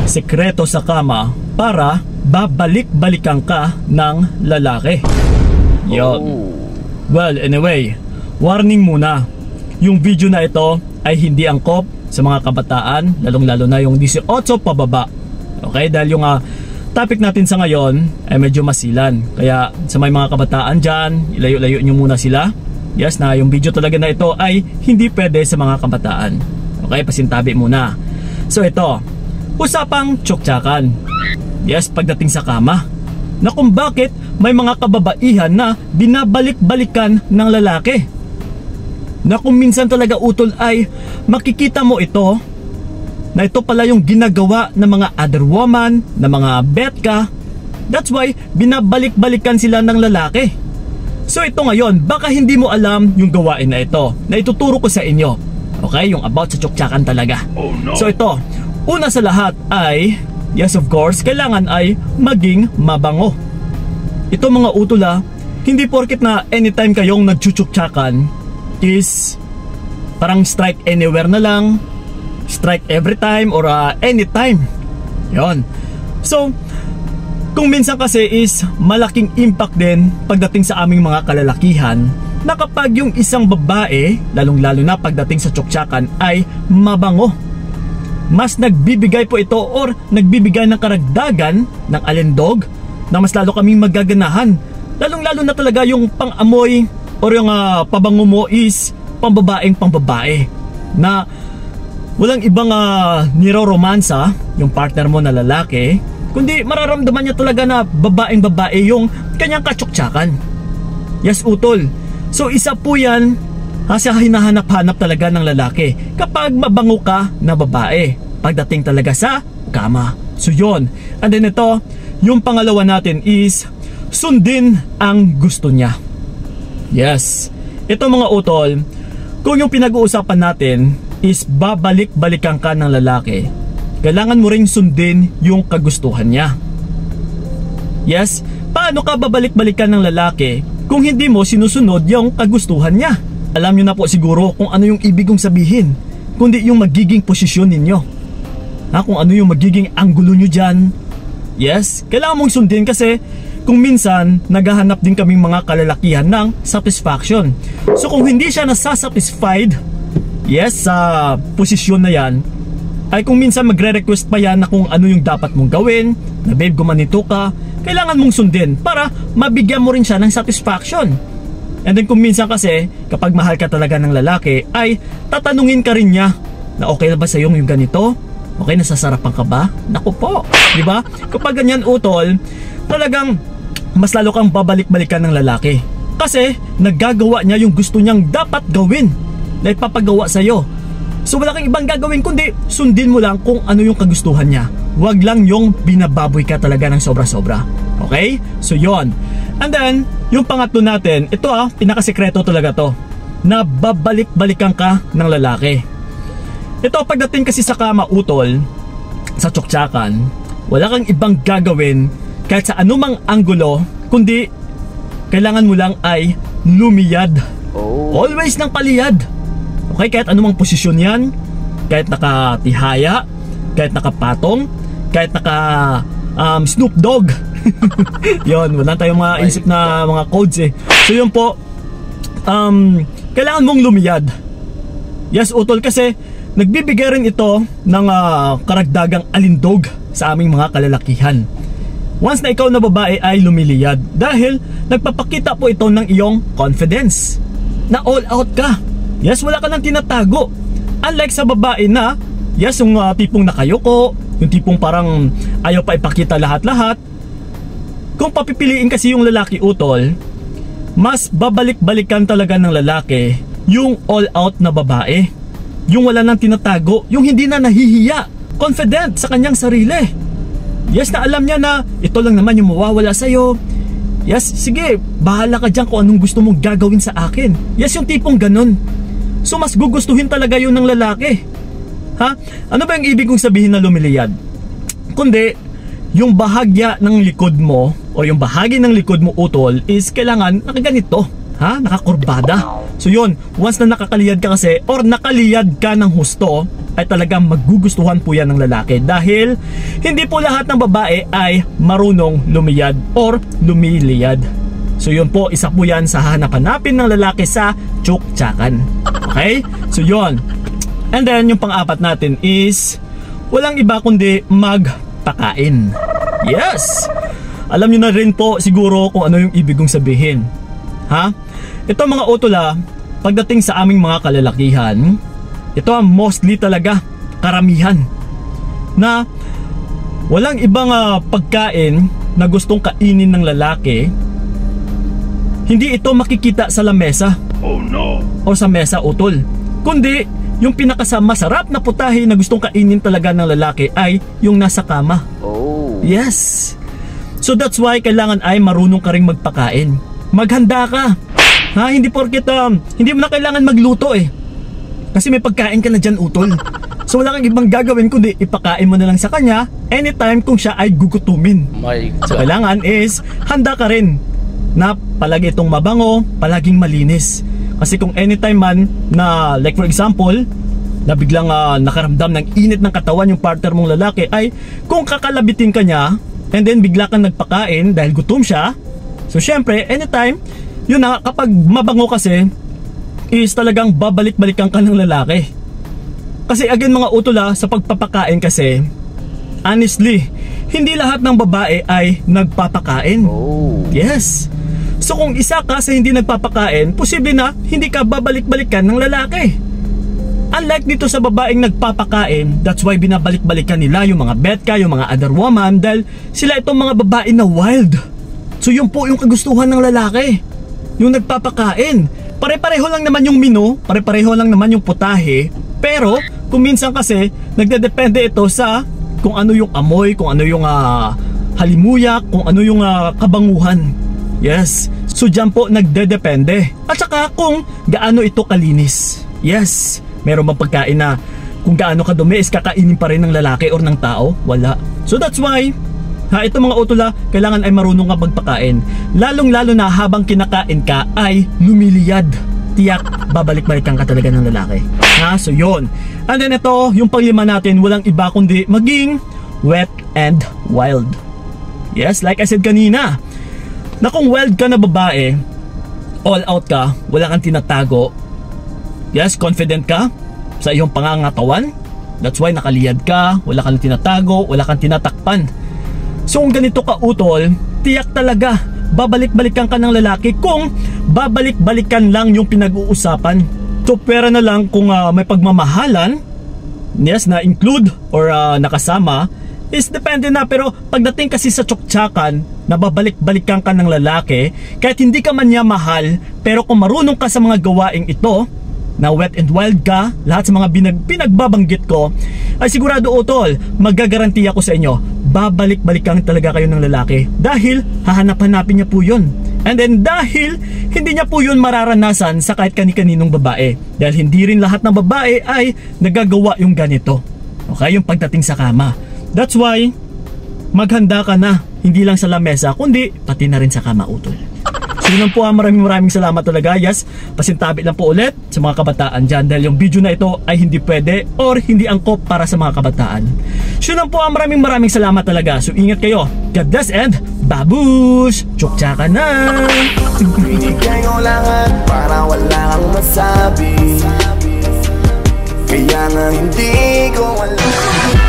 Sekreto sa kama para babalik-balikan ka ng lalaki. Yon. Well, anyway, warning muna. Yung video na ito ay hindi angkop sa mga kabataan, lalong-lalo na yung 18 pababa. Okay, dahil yung topic natin sa ngayon ay medyo masilan. Kaya sa may mga kabataan dyan, ilayo-layo nyo muna sila. Yes, na yung video talaga na ito ay hindi pwede sa mga kabataan. Okay, pasintabi muna. So ito, usapang tsuktsakan. Yes, pagdating sa kama, na kung bakit may mga kababaihan na binabalik-balikan ng lalaki. Na kung minsan talaga utol ay makikita mo ito, na ito pala yung ginagawa ng mga other woman, ng mga betka. That's why binabalik-balikan sila ng lalaki. So ito ngayon, baka hindi mo alam yung gawain na ito, na ituturo ko sa inyo. Okay, yung about sa tsuktsakan talaga. Oh, no. So ito, una sa lahat ay, yes of course, kailangan ay maging mabango. Ito mga utula, hindi porket na anytime kayong nagtsuktsakan is parang strike anywhere na lang, strike every time or anytime. Yon. So kung minsan kasi is malaking impact din pagdating sa aming mga kalalakihan na kapag yung isang babae, lalong-lalo na pagdating sa tsuktsakan, ay mabango. Mas nagbibigay po ito or nagbibigay ng karagdagan ng alindog na mas lalo kaming magaganahan. Lalong-lalo na talaga yung pang-amoy or yung pabango mo is pambabaeng pambabae na walang ibang niroromansa yung partner mo na lalaki, kundi mararamdaman niya talaga na babaeng babae yung kanyang katsuktsakan. Yes, utol. So isa po yan kasi hinahanap-hanap talaga ng lalaki kapag mabango ka na babae pagdating talaga sa kama. So yun. And then ito, yung pangalawa natin is sundin ang gusto niya. Yes. Ito mga utol, kung yung pinag-uusapan natin is babalik-balikan ka ng lalaki, kailangan mo ring sundin yung kagustuhan niya. Yes, paano ka babalik-balikan ng lalaki kung hindi mo sinusunod yung kagustuhan niya? Alam nyo na po siguro kung ano yung ibig kong sabihin, kundi yung magiging posisyon ninyo. Kung ano yung magiging anggulo nyo dyan. Yes, kailangan mong sundin kasi kung minsan naghahanap din kaming mga kalalakihan ng satisfaction. So kung hindi siya nasasatisfied, yes, sa posisyon na yan, ay kung minsan magre-request pa yan na kung ano yung dapat mong gawin, na babe gumanito ka, kailangan mong sundin para mabigyan mo rin siya ng satisfaction. And then kung minsan kasi, kapag mahal ka talaga ng lalaki, ay tatanungin ka rin niya na okay na ba sa'yo yung ganito? Okay, nasasarapan ka ba? Naku po, di ba? Kapag ganyan utol, talagang mas lalo kang babalik-balikan ng lalaki. Kasi naggagawa niya yung gusto niyang dapat gawin na ipapagawa sa'yo. So wala kang ibang gagawin kundi sundin mo lang kung ano yung kagustuhan niya. Huwag lang yung binababoy ka talaga ng sobra-sobra. Okay? So yon. And then, yung pangatlo natin, ito pinakasekreto talaga to, na babalik-balikan ka ng lalaki. Ito pagdating kasi sa kama utol, sa tsuktsakan, wala kang ibang gagawin kahit sa anumang anggulo, kundi kailangan mo lang ay lumiyad. Always ng paliyad. Okay, kahit anumang posisyon yan, kahit nakatihaya, kahit nakapatong, kahit naka Snoop Dogg. Yon, wala tayong mga isip na mga codes eh. So yun po, kailangan mong lumiyad. Yes, utol, kasi nagbibigay rin ito ng karagdagang alindog sa aming mga kalalakihan. Once na ikaw na babae ay lumiliyad, dahil nagpapakita po ito ng iyong confidence, na all out ka. Yes, wala ka nang tinatago. Unlike sa babae na, yes, yung tipong nakayoko, yung tipong parang ayaw pa ipakita lahat-lahat. Kung papipiliin kasi yung lalaki utol, mas babalik-balikan talaga ng lalaki yung all out na babae. Yung wala nang tinatago, yung hindi na nahihiya, confident sa kanyang sarili. Yes, na alam niya na ito lang naman yung mawawala sa'yo. Yes, sige, bahala ka dyan kung anong gusto mong gagawin sa akin. Yes, yung tipong ganun. So mas gugustuhin talaga yun ng lalaki. Ha? Ano ba yung ibig kong sabihin na lumiliyad? Kundi, yung bahagya ng likod mo o yung bahagi ng likod mo utol is kailangan nakaganito. Ha? Nakakurbada. So yun, once na nakakaliyad ka kasi or nakaliyad ka ng husto, ay talagang magugustuhan po yan ng lalaki dahil hindi po lahat ng babae ay marunong lumiyad or lumiliyad. So yun po, isa po yan sa hahanap-hanapin ng lalaki sa tsuktsakan. Okay? So yun. And then yung pang-apat natin is walang iba kundi magpakain. Yes! Alam nyo na rin po siguro kung ano yung ibig kong sabihin. Ha? Ito mga utula, pagdating sa aming mga kalalakihan, ito ang mostly talaga karamihan na walang ibang pagkain na gustong kainin ng lalaki. Hindi ito makikita sa lamesa. Oh no. O sa mesa utol. Kundi yung pinakamasarap na putahe na gustong kainin talaga ng lalaki ay yung nasa kama. Oh. Yes. So that's why kailangan ay marunong ka ring magpakain. Maghanda ka. Ha, hindi porket hindi mo na kailangan magluto eh. Kasi may pagkain ka na dyan utol. So wala kang ibang gagawin kundi ipakain mo na lang sa kanya anytime kung siya ay gugutumin. So kailangan is handa ka rin na palagi itong mabango, palaging malinis. Kasi kung anytime man na like for example na biglang nakaramdam ng init ng katawan yung partner mong lalaki ay kung kakalabitin ka niya and then bigla kang nagpakain dahil gutom siya. So syempre anytime yun na, kapag mabango kasi is talagang babalik-balikan ka ng lalaki. Kasi again mga utula, sa pagpapakain kasi honestly, hindi lahat ng babae ay nagpapakain. Yes. So kung isa ka sa hindi nagpapakain, posible na hindi ka babalik-balikan ng lalaki. Unlike dito sa babaeng nagpapakain, that's why binabalik-balikan nila yung mga betka, yung mga other woman dahil sila itong mga babae na wild. So yun po yung kagustuhan ng lalaki, yung nagpapakain. Pare-pareho lang naman yung menu, pare-pareho lang naman yung putahe, pero kung minsan kasi nagdedepende ito sa kung ano yung amoy, kung ano yung halimuyak, kung ano yung kabanguhan. Yes, so dyan po nagdedepende. At saka kung gaano ito kalinis. Yes, meron bang pagkain na kung gaano kadumi is kakainin pa rin ng lalaki or ng tao? Wala. So that's why ito mga utula, kailangan ay marunong ka magpakain. Lalong-lalo na habang kinakain ka ay lumiliyad. Tiyak, babalik-balikan ka talaga ng lalaki. So yun. And then ito, yung panglima natin, walang iba kundi maging wet and wild. Yes, like I said kanina, na kung wild ka na babae, all out ka, wala kang tinatago. Yes, confident ka sa iyong pangangatawan. That's why nakaliyad ka, wala kang tinatago, wala kang tinatakpan. So kung ganito ka utol, tiyak talaga babalik-balikan ka ng lalaki kung babalik-balikan lang yung pinag-uusapan. So pera na lang kung may pagmamahalan, yes, na include or nakasama, is depende na. Pero pagdating kasi sa tsuktsakan, na babalik-balikan ka ng lalaki, kahit hindi ka man niya mahal, pero kung marunong ka sa mga gawaing ito, na wet and wild ka, lahat sa mga pinagbabanggit ko, ay sigurado utol, magagaranti ako sa inyo, babalik-balikan talaga kayo ng lalaki dahil hahanap-hanapin niya po yun. And then dahil hindi niya po yun mararanasan sa kahit kani-kaninong babae, dahil hindi rin lahat ng babae ay nagagawa yung ganito. Okay, yung pagdating sa kama. That's why maghanda ka na, hindi lang sa lamesa kundi pati na rin sa kama utol. So yun po, maraming salamat talaga. Yes, pasintabi lang po ulit sa mga kabataan dyan dahil yung video na ito ay hindi pwede or hindi angkop para sa mga kabataan. So yun po, maraming salamat talaga. So ingat kayo, God bless and babush! Tsuktsakan na! Binigay ko lang para wala kang masabi, kaya nga hindi ko alam.